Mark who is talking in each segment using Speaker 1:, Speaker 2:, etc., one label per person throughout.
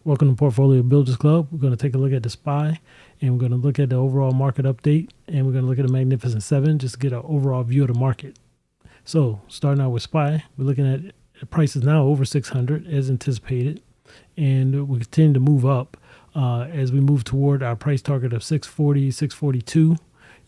Speaker 1: Welcome to Portfolio Builders Club. We're going to take a look at the SPY, and we're going to look at the overall market update, and we're going to look at the Magnificent Seven just to get an overall view of the market. So starting out with SPY, we're looking at prices now over 600 as anticipated, and we continue to move up as we move toward our price target of 640, 642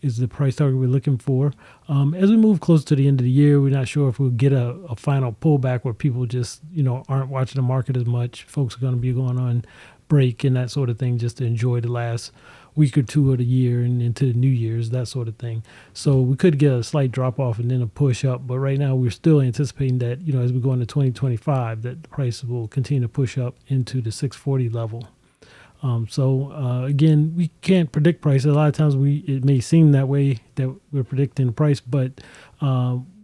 Speaker 1: is the price target we're looking for. As we move close to the end of the year, we're not sure if we'll get a final pullback where people just, aren't watching the market as much. Folks are going to be going on break and that sort of thing just to enjoy the last week or two of the year and into the New Year's, that sort of thing. So we could get a slight drop off and then a push up. But right now we're still anticipating that, as we go into 2025, that the price will continue to push up into the 640 level. Again, we can't predict price. A lot of times it may seem that way that we're predicting the price, but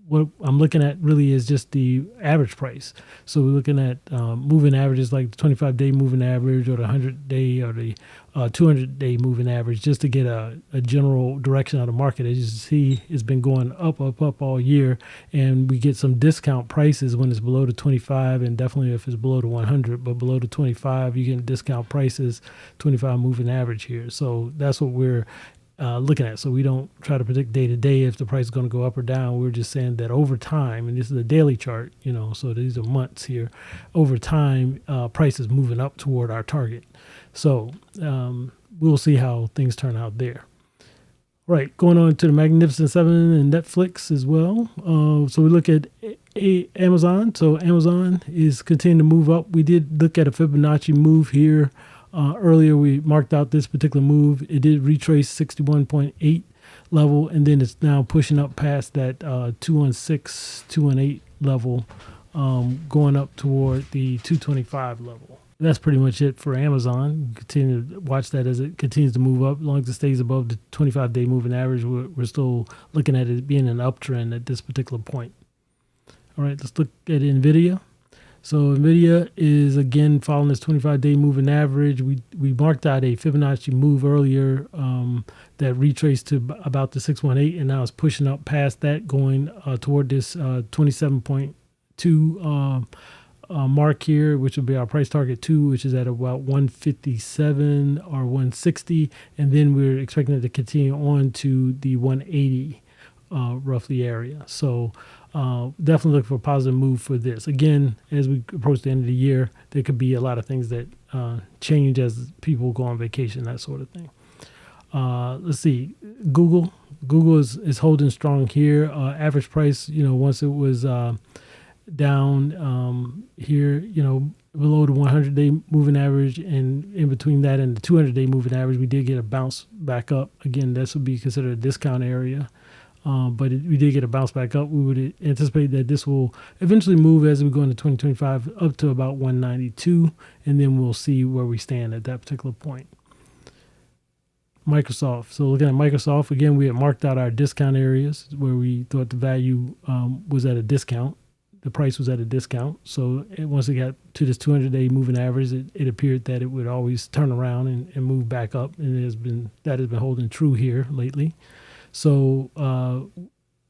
Speaker 1: what I'm looking at really is just the average price. So we're looking at moving averages like the 25-day moving average or the 100-day or the 200-day moving average just to get a general direction of the market. As you see, it's been going up all year, and we get some discount prices when it's below the 25 and definitely if it's below the 100, but below the 25, you get discount prices, 25 moving average here. So that's what we're looking at. So we don't try to predict day to day if the price is going to go up or down. We're just saying that over time, and this is a daily chart, so these are months here, over time, price is moving up toward our target. So we'll see how things turn out there. Right, going on to the Magnificent Seven and Netflix as well. So we look at Amazon. So Amazon is continuing to move up. We did look at a Fibonacci move here. Earlier, we marked out this particular move. It did retrace 61.8 level, and then it's now pushing up past that 216, 218 level, going up toward the 225 level. That's pretty much it for Amazon. Continue to watch that as it continues to move up. As long as it stays above the 25-day moving average, we're still looking at it being an uptrend at this particular point. All right, let's look at NVDA. So NVIDIA is, again, following this 25-day moving average. We marked out a Fibonacci move earlier that retraced to about the 618, and now it's pushing up past that, going toward this 27.2 mark here, which will be our price target 2, which is at about 157 or 160. And then we're expecting it to continue on to the 180 roughly area. So definitely look for a positive move for this. Again, as we approach the end of the year, there could be a lot of things that change as people go on vacation, that sort of thing. Let's see, Google is holding strong here. Average price, once it was down here, below the 100-day moving average, and in between that and the 200-day moving average, we did get a bounce back up. Again, this would be considered a discount area. But we did get a bounce back up. We would anticipate that this will eventually move as we go into 2025 up to about 192, and then we'll see where we stand at that particular point. Microsoft. So looking at Microsoft, again, we had marked out our discount areas where we thought the value was at a discount. The price was at a discount. So once it got to this 200-day moving average, it appeared that it would always turn around and move back up, and that has been holding true here lately. So,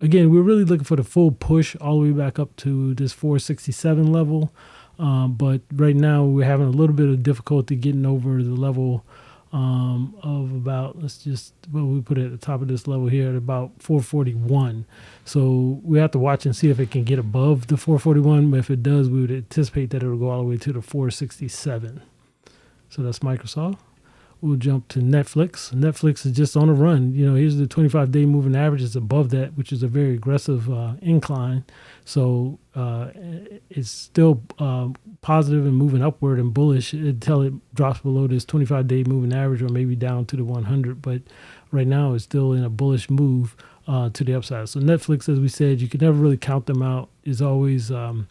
Speaker 1: again, we're really looking for the full push all the way back up to this 467 level. But right now we're having a little bit of difficulty getting over the level of about, we put it at the top of this level here at about 441. So we have to watch and see if it can get above the 441. But if it does, we would anticipate that it will go all the way to the 467. So that's Microsoft. We'll jump to Netflix. Netflix is just on a run. Here's the 25-day moving average. It's above that, which is a very aggressive incline. So it's still positive and moving upward and bullish until it drops below this 25-day moving average or maybe down to the 100. But right now it's still in a bullish move to the upside. So Netflix, as we said, you can never really count them out. Is always a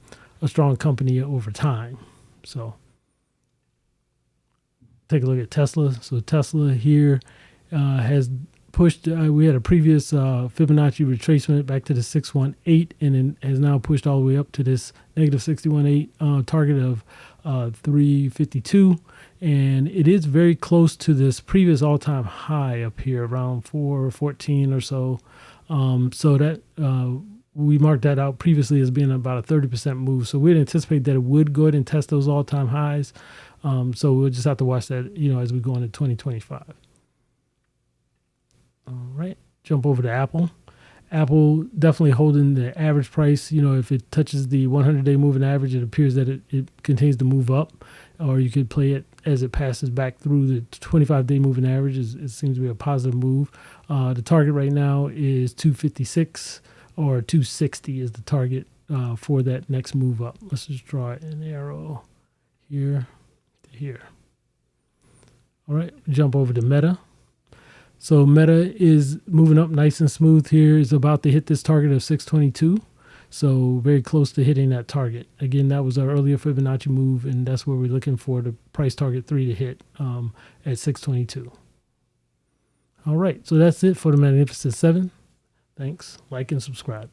Speaker 1: strong company over time. So take a look at Tesla. So Tesla here has pushed. We had a previous Fibonacci retracement back to the 618, and then has now pushed all the way up to this negative 618 target of 352, and it is very close to this previous all-time high up here around 414 or so. So that we marked that out previously as being about a 30% move. So we'd anticipate that it would go ahead and test those all-time highs. So we'll just have to watch that, as we go into 2025. All right, jump over to Apple. Apple definitely holding the average price. If it touches the 100-day moving average, it appears that it continues to move up, or you could play it as it passes back through the 25-day moving average. It seems to be a positive move. The target right now is 256, or 260 is the target for that next move up. Let's just draw an arrow here to here. All right, jump over to Meta. So Meta is moving up nice and smooth here. Is about to hit this target of 622. So very close to hitting that target. Again, that was our earlier Fibonacci move, and that's where we're looking for the price target 3 to hit at 622. All right, so that's it for the Magnificent 7. Thanks. Like and subscribe.